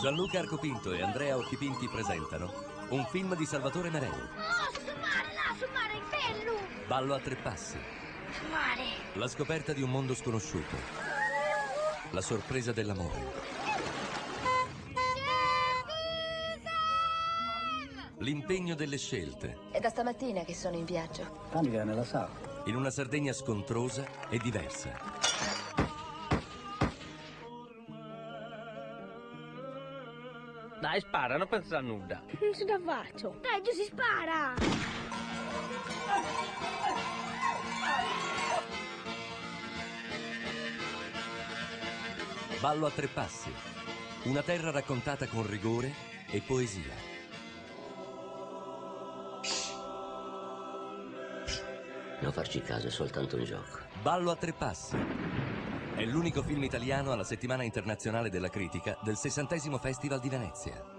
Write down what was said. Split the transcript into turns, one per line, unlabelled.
Gianluca Arcopinto e Andrea Occhipinti presentano un film di Salvatore Mereu.
Oh, sul mare, bello!
Ballo a tre passi.
Mare.
La scoperta di un mondo sconosciuto. La sorpresa dell'amore. L'impegno delle scelte.
È da stamattina che sono in viaggio.
Panica nella sala.
In una Sardegna scontrosa e diversa.
Dai, spara, non pensa a nulla.
Non ce la faccio. Dai, giù si spara!
Ballo a tre passi. Una terra raccontata con rigore e poesia.
Non farci caso, è soltanto un gioco.
Ballo a tre passi. È l'unico film italiano alla Settimana Internazionale della Critica del 60° Festival di Venezia.